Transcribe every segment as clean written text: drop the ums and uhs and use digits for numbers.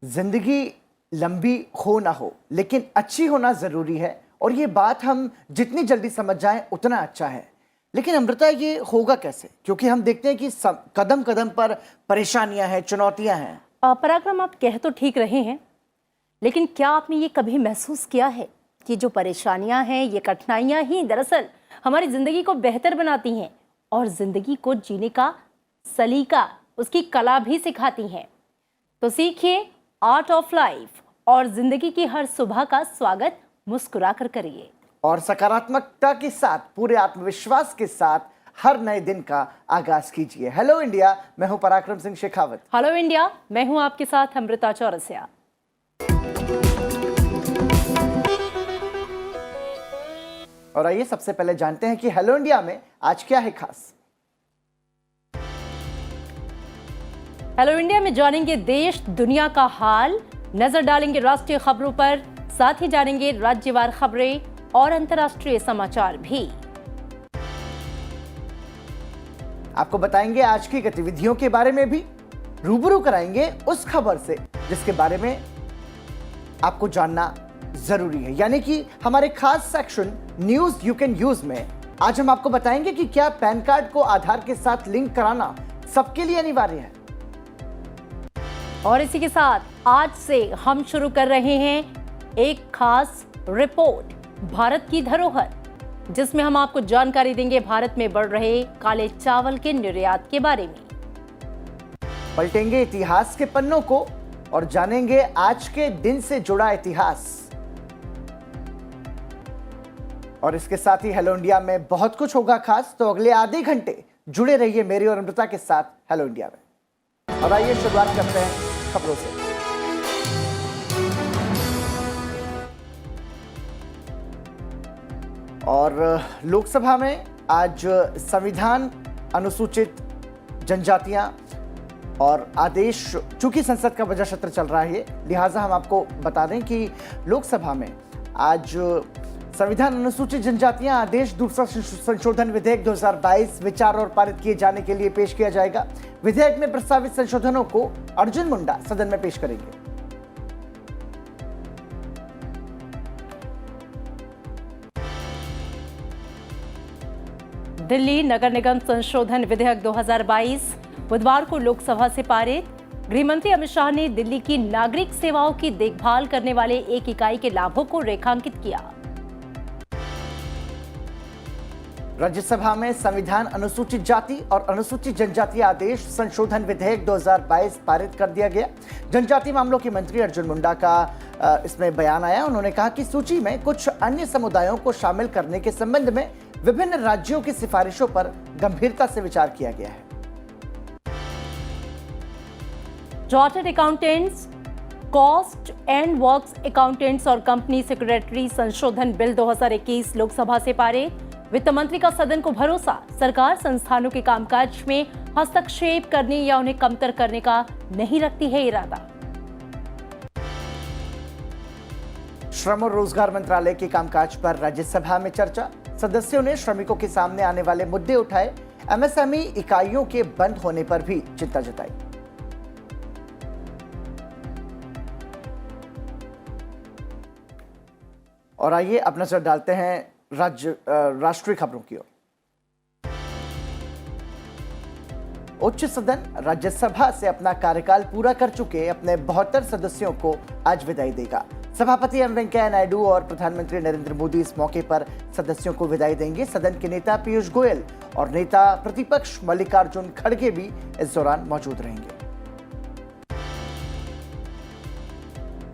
जिंदगी लंबी हो ना हो लेकिन अच्छी होना जरूरी है और ये बात हम जितनी जल्दी समझ जाएं उतना अच्छा है। लेकिन अमृता ये होगा कैसे, क्योंकि हम देखते हैं कि कदम कदम पर परेशानियां हैं, चुनौतियां हैं। पराक्रम, आप कह तो ठीक रहे हैं, लेकिन क्या आपने ये कभी महसूस किया है कि जो परेशानियां हैं, ये कठिनाइयां ही दरअसल हमारी जिंदगी को बेहतर बनाती हैं और जिंदगी को जीने का सलीका, उसकी कला भी सिखाती हैं। तो सीखिए आर्ट ऑफ लाइफ और जिंदगी की हर सुबह का स्वागत मुस्कुरा कर करिए और सकारात्मकता के साथ, पूरे आत्मविश्वास के साथ हर नए दिन का आगाज कीजिए। हेलो इंडिया, मैं हूं पराक्रम सिंह शेखावत। हेलो इंडिया, मैं हूं आपके साथ अमृता चौरसिया। और आइए सबसे पहले जानते हैं कि हेलो इंडिया में आज क्या है खास। हेलो इंडिया में जानेंगे देश दुनिया का हाल, नजर डालेंगे राष्ट्रीय खबरों पर, साथ ही जानेंगे राज्यवार खबरें और अंतर्राष्ट्रीय समाचार भी। आपको बताएंगे आज की गतिविधियों के बारे में भी, रूबरू कराएंगे उस खबर से जिसके बारे में आपको जानना जरूरी है, यानी कि हमारे खास section news you can use में आज हम आपको बताएंगे कि क्या पैन कार्ड को आधार के साथ लिंक कराना सबके लिए अनिवार्य है। और इसी के साथ आज से हम शुरू कर रहे हैं एक खास रिपोर्ट, भारत की धरोहर, जिसमें हम आपको जानकारी देंगे भारत में बढ़ रहे काले चावल के निर्यात के बारे में। पलटेंगे इतिहास के पन्नों को और जानेंगे आज के दिन से जुड़ा इतिहास। और इसके साथ ही हेलो इंडिया में बहुत कुछ होगा खास, तो अगले आधे घंटे जुड़े रहिए मेरी और अमृता के साथ हेलो इंडिया में। और आइए शुरुआत करते हैं खबरों से। और लोकसभा में आज संविधान, अनुसूचित जनजातियां और आदेश, चूंकि संसद का बजट सत्र चल रहा है लिहाजा हम आपको बता दें कि लोकसभा में आज संविधान, अनुसूचित जनजातियां आदेश दूसरा संशोधन विधेयक 2022 विचार और पारित किए जाने के लिए पेश किया जाएगा। विधेयक में प्रस्तावित संशोधनों को अर्जुन मुंडा सदन में पेश करेंगे। दिल्ली नगर निगम संशोधन विधेयक 2022 बुधवार को लोकसभा से पारित। गृह मंत्री अमित शाह ने दिल्ली की नागरिक सेवाओं की देखभाल करने वाले एक इकाई के लाभों को रेखांकित किया। राज्यसभा में संविधान, अनुसूचित जाति और अनुसूचित जनजाति आदेश संशोधन विधेयक 2022 पारित कर दिया गया। जनजाति मामलों के मंत्री अर्जुन मुंडा का इसमें बयान आया। उन्होंने कहा कि सूची में कुछ अन्य समुदायों को शामिल करने के संबंध में विभिन्न राज्यों की सिफारिशों पर गंभीरता से विचार किया गया है। Chartered accountants, cost and works accountants और कंपनी सेक्रेटरी संशोधन बिल 2021 लोकसभा से पारित। वित्त मंत्री का सदन को भरोसा, सरकार संस्थानों के कामकाज में हस्तक्षेप करने या उन्हें कमतर करने का नहीं रखती है इरादा। श्रम और रोजगार मंत्रालय के कामकाज पर राज्यसभा में चर्चा। सदस्यों ने श्रमिकों के सामने आने वाले मुद्दे उठाए। एमएसएमई इकाइयों के बंद होने पर भी चिंता जताई। और आइए अब नजर डालते हैं राष्ट्रीय खबरों की ओर। उच्च सदन राज्यसभा से अपना कार्यकाल पूरा कर चुके अपने 72 सदस्यों को आज विदाई देगा। सभापति एम वेंकैया नायडू और प्रधानमंत्री नरेंद्र मोदी इस मौके पर सदस्यों को विदाई देंगे। सदन के नेता पीयूष गोयल और नेता प्रतिपक्ष मल्लिकार्जुन खड़गे भी इस दौरान मौजूद रहेंगे।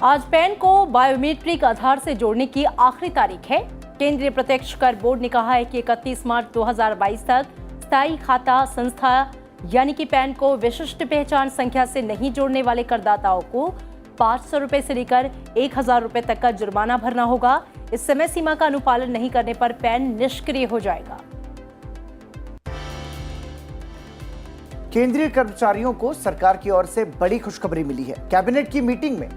आज पैन को बायोमेट्रिक आधार से जोड़ने की आखिरी तारीख है। केंद्रीय प्रत्यक्ष कर बोर्ड ने कहा है कि 31 मार्च 2022 तक स्थायी खाता संस्था यानी कि पैन को विशिष्ट पहचान संख्या से नहीं जोड़ने वाले करदाताओं को 500 रुपए से लेकर 1000 रुपए तक का जुर्माना भरना होगा। इस समय सीमा का अनुपालन नहीं करने पर पैन निष्क्रिय हो जाएगा। केंद्रीय कर्मचारियों को सरकार की ओर से बड़ी खुशखबरी मिली है। कैबिनेट की मीटिंग में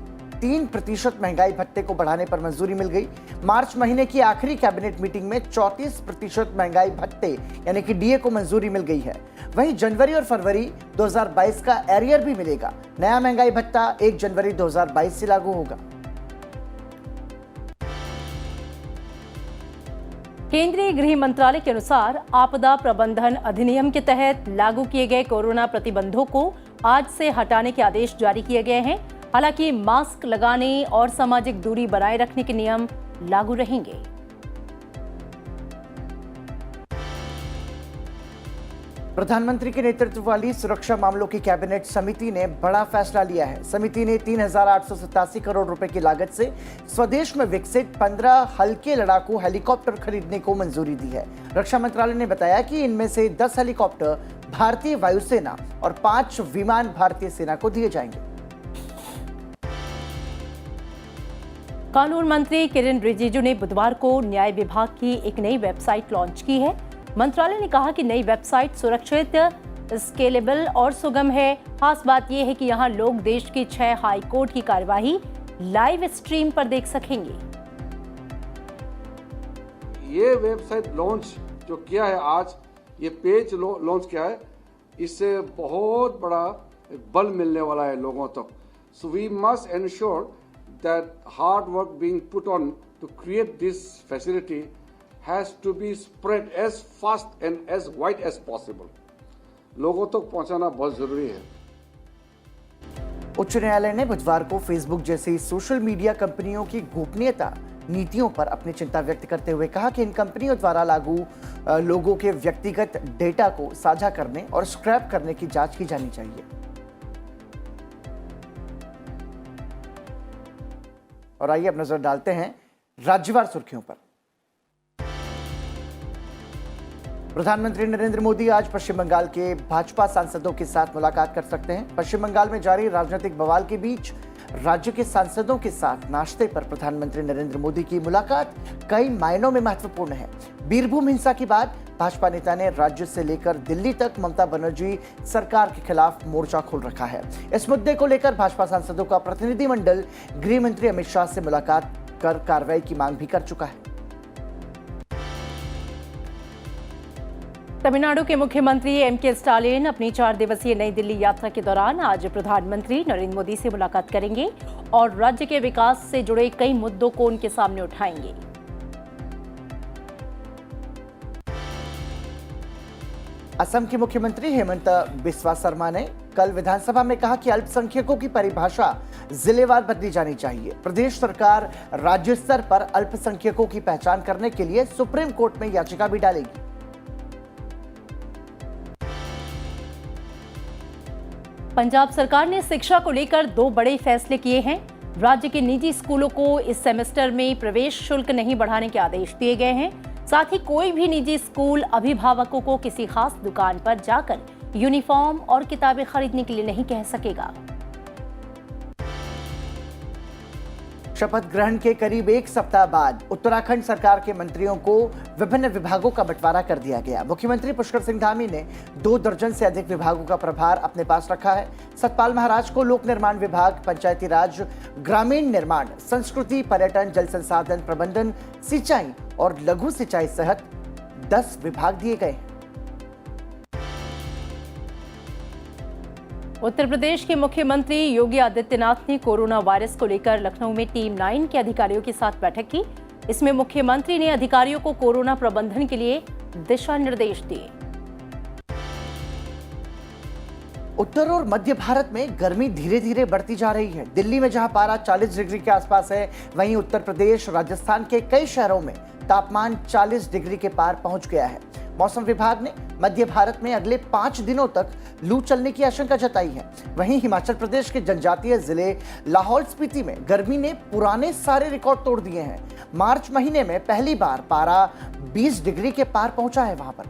3% महंगाई भत्ते को बढ़ाने पर मंजूरी मिल गई। मार्च महीने की आखिरी कैबिनेट मीटिंग में 34% महंगाई भत्ते यानी कि डीए को मंजूरी मिल गई है। वहीं जनवरी और फरवरी 2022 का एरियर भी मिलेगा। नया महंगाई भत्ता 1 जनवरी 2022 से लागू होगा। केंद्रीय गृह मंत्रालय के अनुसार आपदा प्रबंधन अधिनियम के तहत लागू किए गए कोरोना प्रतिबंधों को आज से हटाने के आदेश जारी किए गए हैं। हालांकि मास्क लगाने और सामाजिक दूरी बनाए रखने के नियम लागू रहेंगे। प्रधानमंत्री के नेतृत्व वाली सुरक्षा मामलों की कैबिनेट समिति ने बड़ा फैसला लिया है। समिति ने 3,887 करोड़ रुपए की लागत से स्वदेश में विकसित 15 हल्के लड़ाकू हेलीकॉप्टर खरीदने को मंजूरी दी है। रक्षा मंत्रालय ने बताया कि इनमें से 10 हेलीकॉप्टर भारतीय वायुसेना और 5 विमान भारतीय सेना को दिए जाएंगे। कानून मंत्री किरेन रिजिजू ने बुधवार को न्याय विभाग की एक नई वेबसाइट लॉन्च की है। मंत्रालय ने कहा कि नई वेबसाइट सुरक्षित, स्केलेबल और सुगम है। खास बात यह है कि यहां लोग देश की 6 हाई कोर्ट की कार्यवाही लाइव स्ट्रीम पर देख सकेंगे। ये वेबसाइट लॉन्च जो किया है आज, ये पेज लॉन्च किया है, इससे बहुत बड़ा बल मिलने वाला है लोगों तक। So we must ensure that hard work being put on to create this facility has to be spread as fast and as wide as possible. लोगों तक पहुंचाना बहुत जरूरी है। उच्च न्यायालय ने बुधवार को फेसबुक जैसी सोशल मीडिया कंपनियों की गोपनीयता नीतियों पर अपनी चिंता व्यक्त करते हुए कहा कि इन कंपनियों द्वारा लागू लोगों के व्यक्तिगत डेटा को साझा करने और स्क्रैप करने की जांच की जानी चाहिए। और आइए अब नजर डालते हैं राज्यवार सुर्खियों पर। प्रधानमंत्री नरेंद्र मोदी आज पश्चिम बंगाल के भाजपा सांसदों के साथ मुलाकात कर सकते हैं। पश्चिम बंगाल में जारी राजनीतिक बवाल के बीच राज्य के सांसदों के साथ नाश्ते पर प्रधानमंत्री नरेंद्र मोदी की मुलाकात कई मायनों में महत्वपूर्ण है। बीरभूम हिंसा के बाद भाजपा नेता ने राज्य से लेकर दिल्ली तक ममता बनर्जी सरकार के खिलाफ मोर्चा खोल रखा है। इस मुद्दे को लेकर भाजपा सांसदों का प्रतिनिधिमंडल गृह मंत्री अमित शाह से मुलाकात कर कार्रवाई की मांग भी कर चुका है। तमिलनाडु के मुख्यमंत्री एम.के. स्टालिन अपनी 4 दिवसीय नई दिल्ली यात्रा के दौरान आज प्रधानमंत्री नरेंद्र मोदी से मुलाकात करेंगे और राज्य के विकास से जुड़े कई मुद्दों को उनके सामने उठाएंगे। असम के मुख्यमंत्री हेमंत बिस्वा शर्मा ने कल विधानसभा में कहा कि अल्पसंख्यकों की परिभाषा जिलेवार बदली जानी चाहिए। प्रदेश सरकार राज्य स्तर पर अल्पसंख्यकों की पहचान करने के लिए सुप्रीम कोर्ट में याचिका भी डालेगी। पंजाब सरकार ने शिक्षा को लेकर 2 बड़े फैसले किए हैं। राज्य के निजी स्कूलों को इस सेमेस्टर में प्रवेश शुल्क नहीं बढ़ाने के आदेश दिए गए हैं। साथ ही कोई भी निजी स्कूल अभिभावकों को किसी खास दुकान पर जाकर यूनिफॉर्म और किताबें खरीदने के लिए नहीं कह सकेगा। शपथ ग्रहण के करीब 1 सप्ताह बाद उत्तराखंड सरकार के मंत्रियों को विभिन्न विभागों का बंटवारा कर दिया गया। मुख्यमंत्री पुष्कर सिंह धामी ने 2 दर्जन से अधिक विभागों का प्रभार अपने पास रखा है। सतपाल महाराज को लोक निर्माण विभाग, पंचायती राज, ग्रामीण निर्माण, संस्कृति, पर्यटन, जल संसाधन प्रबंधन, सिंचाई और लघु सिंचाई सहित 10 विभाग दिए गए। उत्तर प्रदेश के मुख्यमंत्री योगी आदित्यनाथ ने कोरोना वायरस को लेकर लखनऊ में टीम 9 के अधिकारियों के साथ बैठक की। इसमें मुख्यमंत्री ने अधिकारियों को कोरोना प्रबंधन के लिए दिशा निर्देश दिए। उत्तर और मध्य भारत में गर्मी धीरे धीरे बढ़ती जा रही है। दिल्ली में जहां पारा 40 डिग्री के आसपास है, वहीं उत्तर प्रदेश, राजस्थान के कई शहरों में तापमान 40 डिग्री के पार पहुंच गया है। मौसम विभाग ने मध्य भारत में अगले 5 दिनों तक लू चलने की आशंका जताई है। वहीं हिमाचल प्रदेश के जनजातीय जिले लाहौल स्पीति में गर्मी ने पुराने सारे रिकॉर्ड तोड़ दिए हैं। मार्च महीने में पहली बार पारा 20 डिग्री के पार पहुंचा है वहां पर।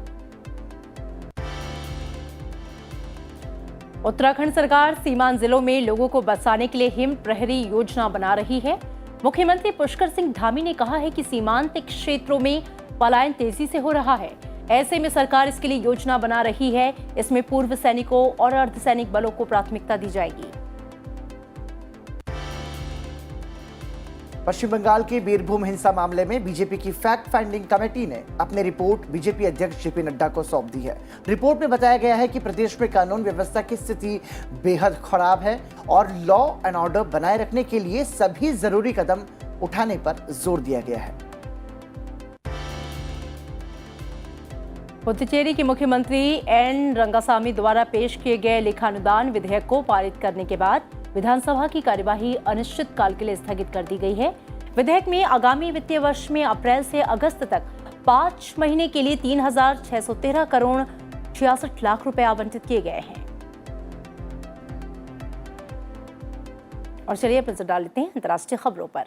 उत्तराखंड सरकार सीमांत जिलों में लोगों को बसाने के लिए हिम प्रहरी योजना बना रही है। मुख्यमंत्री पुष्कर सिंह धामी ने कहा है कि सीमांत क्षेत्रों में पलायन तेजी से हो रहा है। ऐसे में सरकार इसके लिए योजना बना रही है। इसमें पूर्व सैनिकों और अर्धसैनिक बलों को प्राथमिकता दी जाएगी। पश्चिम बंगाल के बीरभूम हिंसा मामले में बीजेपी की फैक्ट फाइंडिंग कमेटी ने अपनी रिपोर्ट बीजेपी अध्यक्ष जेपी नड्डा को सौंप दी है। रिपोर्ट में बताया गया है कि प्रदेश में कानून व्यवस्था की स्थिति बेहद खराब है और लॉ एंड ऑर्डर बनाए रखने के लिए सभी जरूरी कदम उठाने पर जोर दिया गया है। पुडुचेरी के मुख्यमंत्री एन रंगासामी द्वारा पेश किए गए लेखानुदान विधेयक को पारित करने के बाद विधानसभा की कार्यवाही अनिश्चितकाल के लिए स्थगित कर दी गई है। विधेयक में आगामी वित्तीय वर्ष में अप्रैल से अगस्त तक 5 महीने के लिए 3,613 करोड़ 66 लाख रुपए आवंटित किए गए हैं। और चलिए अब नजर डाल लेते हैं अंतर्राष्ट्रीय खबरों पर।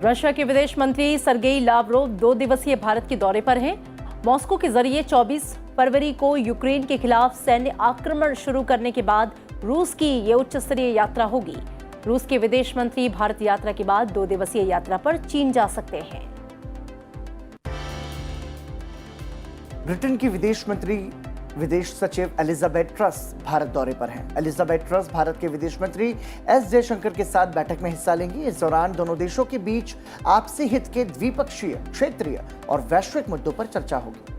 रशिया के विदेश मंत्री सर्गेई लावरोव 2 दिवसीय भारत के दौरे पर हैं। मॉस्को के जरिए 24 फरवरी को यूक्रेन के खिलाफ सैन्य आक्रमण शुरू करने के बाद रूस की ये उच्च स्तरीय यात्रा होगी। रूस के विदेश मंत्री भारत यात्रा के बाद 2 दिवसीय यात्रा पर चीन जा सकते हैं। ब्रिटेन की विदेश सचिव एलिजाबेथ ट्रस भारत दौरे पर हैं। एलिजाबेथ ट्रस भारत के विदेश मंत्री एस जयशंकर के साथ बैठक में हिस्सा लेंगी। इस दौरान दोनों देशों के बीच आपसी हित के द्विपक्षीय, क्षेत्रीय और वैश्विक मुद्दों पर चर्चा होगी।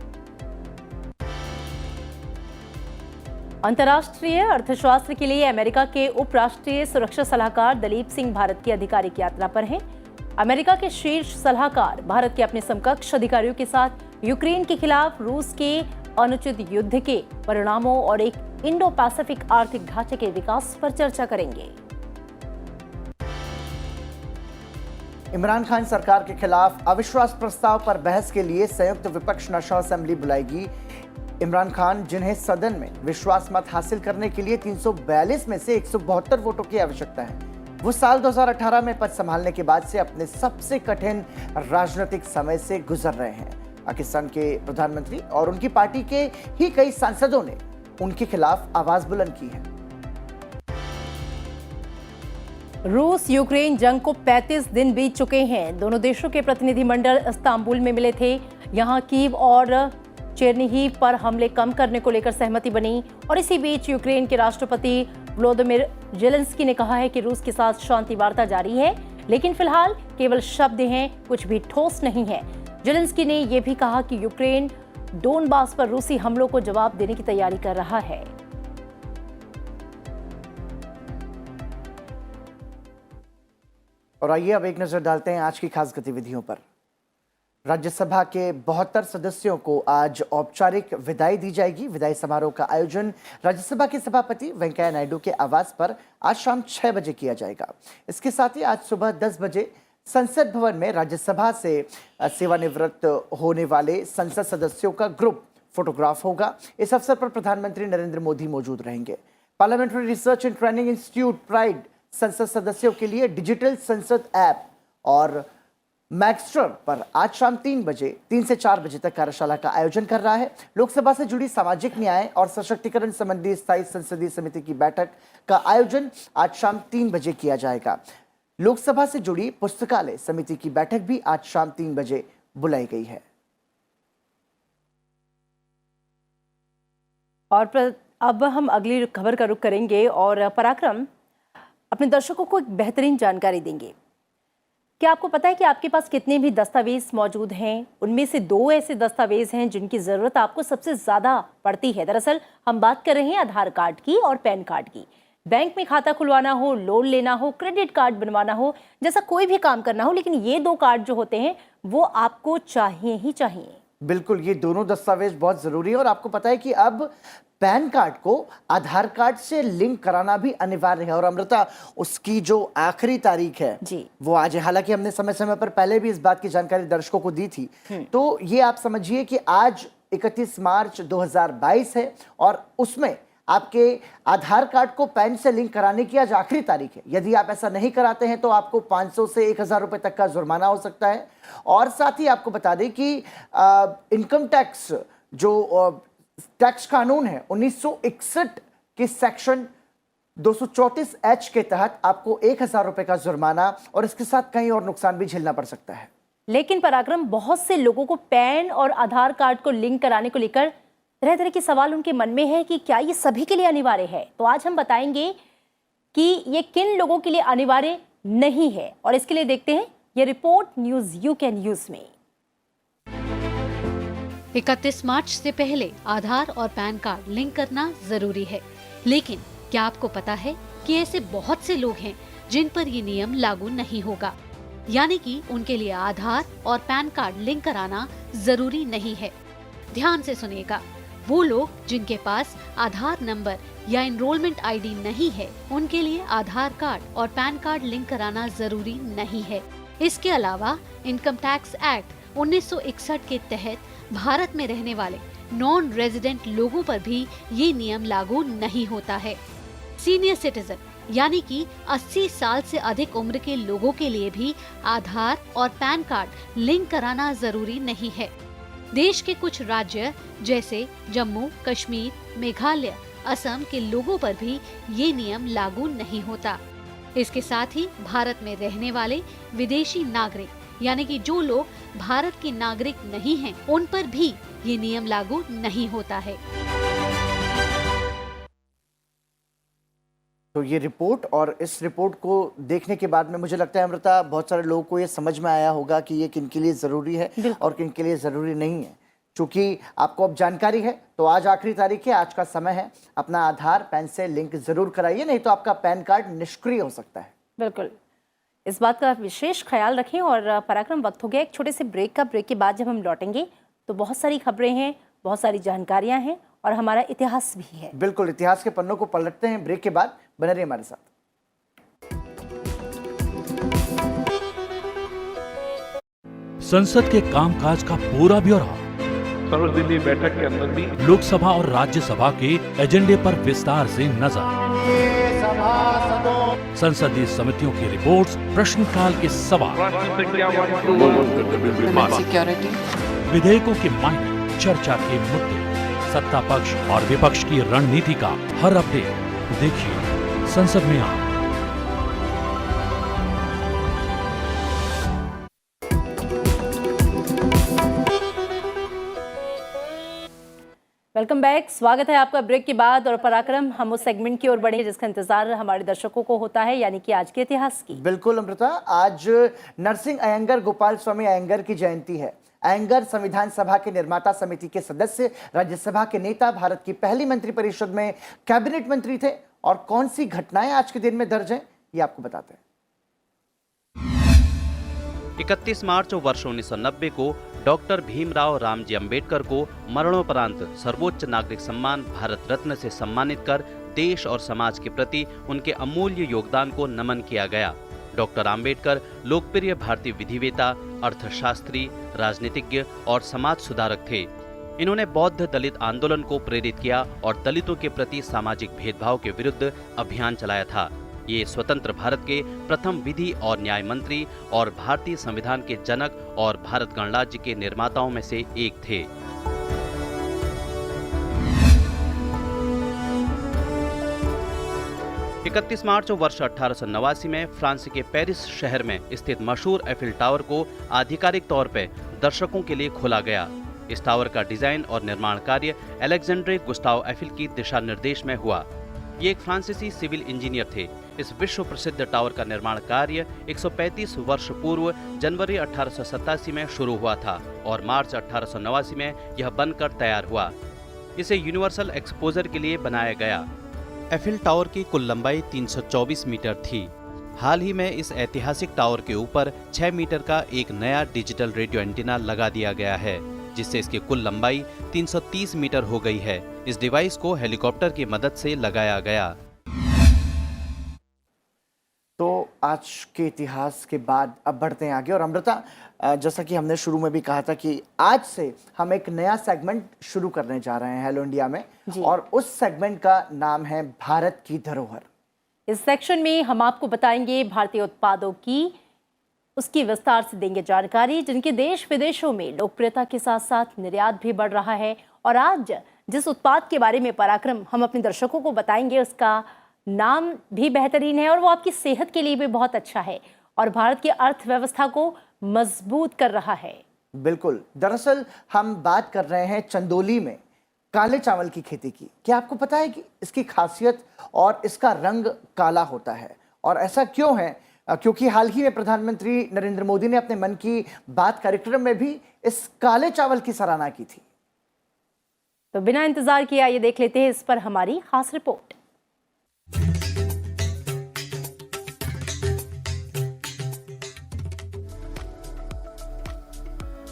अंतर्राष्ट्रीय अर्थशास्त्र के लिए अमेरिका के उपराष्ट्रीय सुरक्षा सलाहकार दलीप सिंह भारत की आधिकारिक यात्रा पर हैं। अमेरिका के शीर्ष सलाहकार भारत के अपने समकक्ष अधिकारियों के साथ यूक्रेन के खिलाफ रूस के अनुचित युद्ध के परिणामों और एक इंडो पैसिफिक आर्थिक ढांचे के विकास पर चर्चा करेंगे। इमरान खान सरकार के खिलाफ अविश्वास प्रस्ताव पर बहस के लिए संयुक्त विपक्ष नेशनल असेंबली बुलाएगी। इमरान खान, जिन्हें सदन में विश्वास मत हासिल करने के लिए 342 में से 172 वोटों की आवश्यकता है, वो साल 2018 में पद संभालने के बाद से अपने सबसे कठिन राजनीतिक समय से गुजर रहे हैं। पाकिस्तान के प्रधानमंत्री और उनकी पार्टी के ही कई सांसदों ने उनके खिलाफ आवाज बुलंद की है। रूस यूक्रेन जंग को 35 दिन बीत चुके हैं। दोनों देशों के प्रतिनिधिमंडल इस्तांबुल में मिले थे। यहां कीव और चेरनीहिव पर हमले कम करने को लेकर सहमति बनी और इसी बीच यूक्रेन के राष्ट्रपति वोलोदिमीर जेलेंस्की ने कहा है कि रूस के साथ शांति वार्ता जारी है, लेकिन फिलहाल केवल शब्द हैं, कुछ भी ठोस नहीं है। जेलेंस्की ने यह भी कहा कि यूक्रेन डोनबास पर रूसी हमलों को जवाब देने की तैयारी कर रहा है। और आइए अब एक नजर डालते हैं आज की खास गतिविधियों पर। राज्यसभा के 72 सदस्यों को आज औपचारिक विदाई दी जाएगी। विदाई समारोह का आयोजन राज्यसभा के सभापति वेंकैया नायडू के आवास पर आज शाम 6 बजे किया जाएगा। इसके साथ ही आज सुबह 10 बजे संसद भवन में राज्यसभा से सेवानिवृत्त होने वाले संसद सदस्यों का ग्रुप फोटोग्राफ होगा। इस अवसर पर प्रधानमंत्री नरेंद्र मोदी मौजूद रहेंगे। Parliamentary research and training institute pride संसद सदस्यों के लिए डिजिटल संसद ऐप और मैक्स्टर पर आज शाम 3 से 4 बजे तक कार्यशाला का आयोजन कर रहा है। लोकसभा से जुड़ी सामाजिक न्याय और सशक्तिकरण संबंधी स्थायी संसदीय समिति की बैठक का आयोजन आज शाम 3 बजे किया जाएगा। लोकसभा से जुड़ी पुस्तकालय समिति की बैठक भी आज शाम 3 बजे बुलाई गई है। और अब हम अगली खबर का रुख करेंगे और पराक्रम अपने दर्शकों को एक बेहतरीन जानकारी देंगे। क्या आपको पता है कि आपके पास कितने भी दस्तावेज मौजूद हैं? उनमें से 2 ऐसे दस्तावेज हैं जिनकी जरूरत आपको सबसे ज्यादा पड़ती है। दरअसल हम बात कर रहे हैं आधार कार्ड की और पैन कार्ड की। बैंक में खाता खुलवाना हो, लोन लेना हो, क्रेडिट कार्ड बनवाना हो, जैसा कोई भी काम करना हो, लेकिन ये 2 कार्ड जो होते हैं वो आपको चाहिए ही चाहिए। बिल्कुल, ये दोनों दस्तावेज बहुत जरूरी है। और आपको पता है कि अब पैन कार्ड को आधार कार्ड से लिंक कराना भी अनिवार्य है। और अमृता, उसकी जो आखिरी तारीख है जी, वो आज है। हालांकि हमने समय समय पर पहले भी इस बात की जानकारी दर्शकों को दी थी। तो ये आप समझिए कि आज 31 मार्च 2022 है और उसमें आपके आधार कार्ड को पैन से लिंक कराने की आज आखिरी तारीख है। यदि आप ऐसा नहीं कराते हैं तो आपको 500 से 1000 रुपए तक का जुर्माना हो सकता है। और साथ ही आपको बता दें कि इनकम टैक्स जो टैक्स कानून है 1961 के सेक्शन 234H के तहत आपको 1000 रुपए का जुर्माना और इसके साथ कई और नुकसान भी झेलना पड़ सकता है। लेकिन पराक्रम, बहुत से लोगों को पैन और आधार कार्ड को लिंक कराने को लेकर तरह तरह के सवाल उनके मन में है कि क्या ये सभी के लिए अनिवार्य है। तो आज हम बताएंगे कि ये किन लोगों के लिए अनिवार्य नहीं है, और इसके लिए देखते हैं ये report news you can use में। 31 मार्च से पहले आधार और पैन कार्ड लिंक करना जरूरी है, लेकिन क्या आपको पता है कि ऐसे बहुत से लोग हैं जिन पर ये नियम लागू नहीं होगा, यानी कि उनके लिए आधार और पैन कार्ड लिंक कराना जरूरी नहीं है। ध्यान से सुनिएगा, वो लोग जिनके पास आधार नंबर या एनरोलमेंट आईडी नहीं है, उनके लिए आधार कार्ड और पैन कार्ड लिंक कराना जरूरी नहीं है। इसके अलावा इनकम टैक्स एक्ट 1961 के तहत भारत में रहने वाले नॉन रेजिडेंट लोगों पर भी ये नियम लागू नहीं होता है। सीनियर सिटीजन यानी कि 80 साल से अधिक उम्र के लोगों के लिए भी आधार और पैन कार्ड लिंक कराना जरूरी नहीं है। देश के कुछ राज्य जैसे जम्मू कश्मीर, मेघालय, असम के लोगों पर भी ये नियम लागू नहीं होता। इसके साथ ही भारत में रहने वाले विदेशी नागरिक यानी कि जो लोग भारत के नागरिक नहीं हैं, उन पर भी ये नियम लागू नहीं होता है। तो ये रिपोर्ट, और इस रिपोर्ट को देखने के बाद में मुझे लगता है अमृता, बहुत सारे लोगों को ये समझ में आया होगा कि ये किन के लिए ज़रूरी है और किन के लिए ज़रूरी नहीं है। चूँकि आपको अब जानकारी है तो आज आखिरी तारीख है, आज का समय है, अपना आधार पैन से लिंक ज़रूर कराइए, नहीं तो आपका पैन कार्ड निष्क्रिय हो सकता है। बिल्कुल, इस बात का विशेष ख्याल रखें। और पराक्रम, वक्त हो गया एक छोटे से ब्रेक का। ब्रेक के बाद जब हम लौटेंगे तो बहुत सारी खबरें हैं, बहुत सारी जानकारियाँ हैं और हमारा इतिहास भी है। बिल्कुल, इतिहास के पन्नों को पलटते हैं ब्रेक के बाद। बने रहिए हमारे साथ। संसद के कामकाज का पूरा ब्यौरा सर्वदलीय बैठक के अंदर भी लोकसभा और राज्यसभा के एजेंडे पर विस्तार से नजर, संसदीय समितियों की रिपोर्ट्स, प्रश्नकाल के सवाल, राष्ट्र से क्या विधेयकों के मायने, चर्चा के मुद्दे, सत्ता पक्ष और विपक्ष की रणनीति का हर अपडेट देखिए संसद में आप। वेलकम बैक, स्वागत है आपका ब्रेक के बाद। और पराक्रम, हम उस सेगमेंट की ओर बढ़े जिसका इंतजार हमारे दर्शकों को होता है, यानी कि आज के इतिहास की। बिल्कुल अमृता, आज नरसिंह अयंगर गोपाल स्वामी अयंगर की जयंती है। अयंगर संविधान सभा के निर्माता समिति के सदस्य, राज्यसभा के नेता, भारत की पहली मंत्रिपरिषद में कैबिनेट मंत्री थे। और कौन सी घटनाएं आज के दिन में दर्ज हैं, ये आपको बताते हैं। 31 मार्च वर्ष 1990 को डॉक्टर भीमराव रामजी अंबेडकर को मरणोपरांत सर्वोच्च नागरिक सम्मान भारत रत्न से सम्मानित कर देश और समाज के प्रति उनके अमूल्य योगदान को नमन किया गया। डॉक्टर अंबेडकर लोकप्रिय भारतीय विधिवेता, अर्थशास्त्री, राजनीतिज्ञ और समाज सुधारक थे। इन्होंने बौद्ध दलित आंदोलन को प्रेरित किया और दलितों के प्रति सामाजिक भेदभाव के विरुद्ध अभियान चलाया था। ये स्वतंत्र भारत के प्रथम विधि और न्याय मंत्री और भारतीय संविधान के जनक और भारत गणराज्य के निर्माताओं में से एक थे। इकतीस मार्च वर्ष 1889 में फ्रांस के पेरिस शहर में स्थित मशहूर एफिल टावर को आधिकारिक तौर पर दर्शकों के लिए खोला गया। इस टावर का डिजाइन और निर्माण कार्य अलेक्जेंड्रे गुस्टाव एफिल की दिशा निर्देश में हुआ। ये एक फ्रांसीसी सिविल इंजीनियर थे। इस विश्व प्रसिद्ध टावर का निर्माण कार्य 135 वर्ष पूर्व जनवरी 1887 में शुरू हुआ था और मार्च 1889 में यह बनकर तैयार हुआ। इसे यूनिवर्सल एक्सपोजर के लिए बनाया गया। एफिल टावर की कुल लंबाई 324 मीटर थी। हाल ही में इस ऐतिहासिक टावर के ऊपर 6 मीटर का एक नया डिजिटल रेडियो एंटीना लगा दिया गया है, जिससे इसकी कुल लंबाई 330 मीटर हो गई है। इस डिवाइस को हेलीकॉप्टर की मदद से लगाया गया। तो आज के इतिहास के बाद अब बढ़ते हैं आगे। और अमृता, जैसा कि हमने शुरू में भी कहा था कि आज से हम एक नया सेगमेंट शुरू करने जा रहे हैं हेलो इंडिया में, और उस सेगमेंट का नाम है भारत की धरोहर। इस सेक्शन में हम आपको बताएंगे भारतीय उत्पादों की, उसकी विस्तार से देंगे जानकारी, जिनके देश विदेशों में लोकप्रियता के साथ साथ निर्यात भी बढ़ रहा है। और आज जिस उत्पाद के बारे में पराक्रम हम अपने दर्शकों को बताएंगे, उसका नाम भी बेहतरीन है और वो आपकी सेहत के लिए भी बहुत अच्छा है और भारत की अर्थव्यवस्था को मजबूत कर रहा है। बिल्कुल, दरअसल हम बात कर रहे हैं चंदौली में काले चावल की खेती की। क्या आपको पता है कि इसकी खासियत और इसका रंग काला होता है, और ऐसा क्यों है? क्योंकि हाल ही में प्रधानमंत्री नरेंद्र मोदी ने अपने मन की बात कार्यक्रम में भी इस काले चावल की सराहना की थी। तो बिना इंतजार किए आइए देख लेते हैं इस पर हमारी खास रिपोर्ट।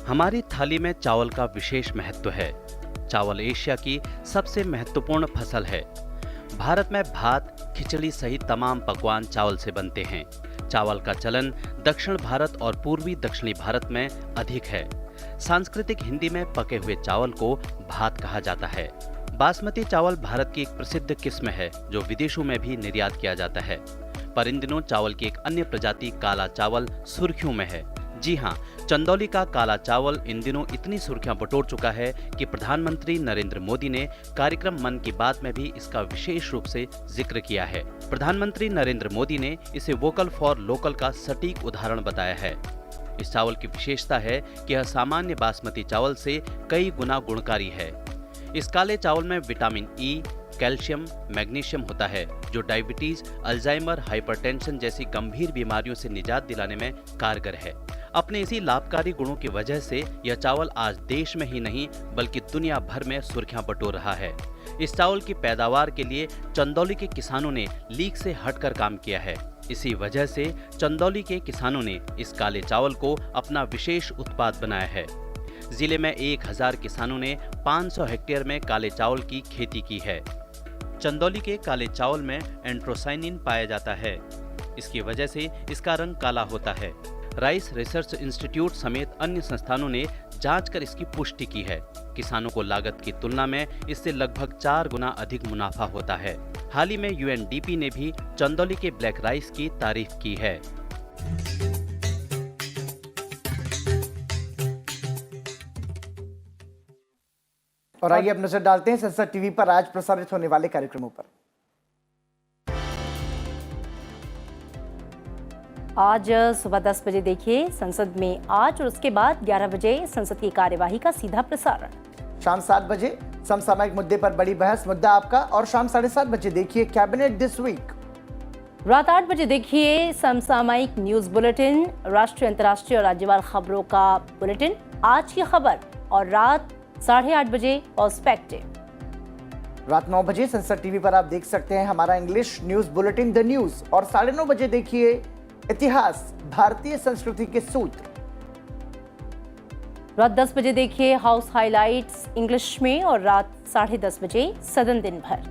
हमारी थाली में चावल का विशेष महत्व है। चावल एशिया की सबसे महत्वपूर्ण फसल है। भारत में भात, खिचड़ी सहित तमाम पकवान चावल से बनते हैं। चावल का चलन दक्षिण भारत और पूर्वी दक्षिणी भारत में अधिक है। सांस्कृतिक हिंदी में पके हुए चावल को भात कहा जाता है। बासमती चावल भारत की एक प्रसिद्ध किस्म है जो विदेशों में भी निर्यात किया जाता है। पर इन दिनों चावल की एक अन्य प्रजाति काला चावल सुर्खियों में है। जी हां, चंदौली का काला चावल इन दिनों इतनी सुर्खियां बटोर चुका है कि प्रधानमंत्री नरेंद्र मोदी ने कार्यक्रम मन की बात में भी इसका विशेष रूप से जिक्र किया है। प्रधानमंत्री नरेंद्र मोदी ने इसे वोकल फॉर लोकल का सटीक उदाहरण बताया है। इस चावल की विशेषता है कि यह सामान्य बासमती चावल से कई गुना गुणकारी है। इस काले चावल में विटामिन ई, कैल्शियम, मैग्नीशियम होता है जो डायबिटीज, अल्जाइमर, हाइपरटेंशन जैसी गंभीर बीमारियों से निजात दिलाने में कारगर है। अपने इसी लाभकारी गुणों की वजह से यह चावल आज देश में ही नहीं बल्कि दुनिया भर में सुर्खियां बटोर रहा है। इस चावल की पैदावार के लिए चंदौली के किसानों ने लीक से हटकर काम किया है। इसी वजह से चंदौली के किसानों ने इस काले चावल को अपना विशेष उत्पाद बनाया है। जिले में 1000 किसानों ने 500 हेक्टेयर में काले चावल की खेती की है। चंदौली के काले चावल में एंट्रोसाइनिन पाया जाता है। इसकी वजह से इसका रंग काला होता है। राइस रिसर्च इंस्टीट्यूट समेत अन्य संस्थानों ने जांच कर इसकी पुष्टि की है। किसानों को लागत की तुलना में इससे लगभग 4 गुना अधिक मुनाफा होता है। हाल ही में यूएनडीपी ने भी चंदौली के ब्लैक राइस की तारीफ की है। और आइए अब नजर डालते हैं संसद टीवी पर आज प्रसारित होने वाले कार्यक्रमों पर। आज सुबह 10 बजे देखिए संसद में आज, और उसके बाद 11 बजे संसद की कार्यवाही का सीधा प्रसारण। शाम 7 बजे समसामयिक मुद्दे पर बड़ी बहस, मुद्दा आपका, और शाम 7:30 बजे देखिए कैबिनेट दिस वीक। रात 8 बजे देखिए समसामयिक न्यूज बुलेटिन, राष्ट्रीय, अंतर्राष्ट्रीय और राज्यवार खबरों का बुलेटिन, आज की खबर, और रात 8:30 बजे पर्सपेक्टिव। रात 9 बजे संसद टीवी पर आप देख सकते हैं हमारा English news bulletin the news, और 9:30 बजे देखिए इतिहास, भारतीय संस्कृति के सूत्र। रात 10 बजे देखिए हाउस हाइलाइट्स इंग्लिश में, और रात 10:30 बजे सदन दिन भर।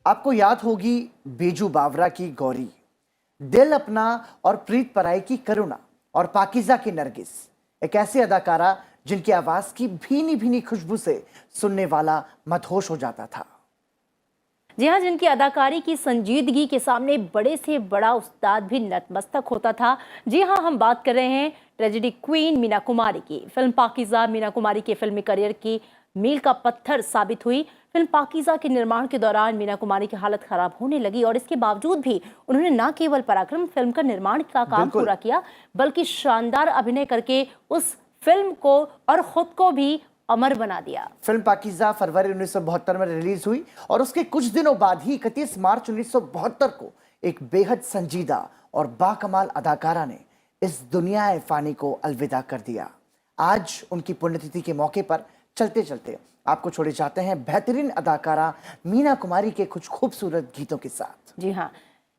आपको याद होगी बेजू बावरा की गौरी, दिल अपना और प्रीत पराई की करुणा, और पाकीज़ा की नरगिस, एक ऐसी अदाकारा जिनकी आवाज की भीनी भीनी खुशबू से सुनने वाला मदहोश हो जाता था। जी हाँ, जिनकी अदाकारी की संजीदगी के सामने बड़े से बड़ा उस्ताद भी नतमस्तक होता था। जी हाँ, हम बात कर रहे हैं ट्रेजेडी क्वीन मीना कुमारी की। फिल्म पाकीज़ा मीना कुमारी के फिल्मी करियर की मील का पत्थर साबित हुई। फिल्म पाकीज़ा के निर्माण के दौरान मीना कुमारी की हालत खराब होने लगी, और इसके बावजूद भी उन्होंने न केवल पराक्रम फिल्म का निर्माण का काम पूरा किया, बल्कि शानदार अभिनय करके उस फिल्म को और खुद को भी अमर बना दिया। फिल्म पाकीज़ा फरवरी 1972 में रिलीज हुई, और उसके कुछ दिनों बाद ही 31 मार्च 1972 को एक बेहद संजीदा और बाकमाल अदाकारा ने इस दुनिया फानी को अलविदा कर दिया। आज उनकी पुण्यतिथि के मौके पर चलते चलते आपको छोड़े जाते हैं बेहतरीन अदाकारा मीना कुमारी के कुछ खूबसूरत गीतों के साथ। जी हाँ,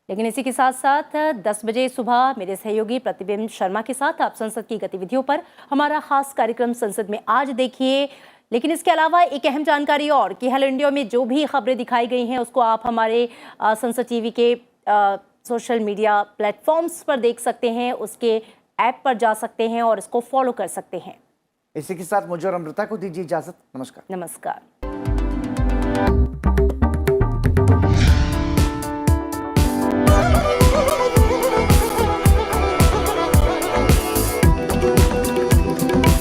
लेकिन इसी के साथ साथ 10 बजे सुबह मेरे सहयोगी प्रतिबिंब शर्मा के साथ आप संसद की गतिविधियों पर हमारा खास कार्यक्रम संसद में आज देखिए। लेकिन इसके अलावा एक अहम जानकारी और कि हेलो इंडिया में जो भी खबरें दिखाई गई हैं उसको आप हमारे संसद टीवी के सोशल मीडिया प्लेटफॉर्म्स पर देख सकते हैं, उसके ऐप पर जा सकते हैं और इसको फॉलो कर सकते हैं। इसी के साथ मुझे और अमृता को दीजिए इजाजत। नमस्कार। नमस्कार।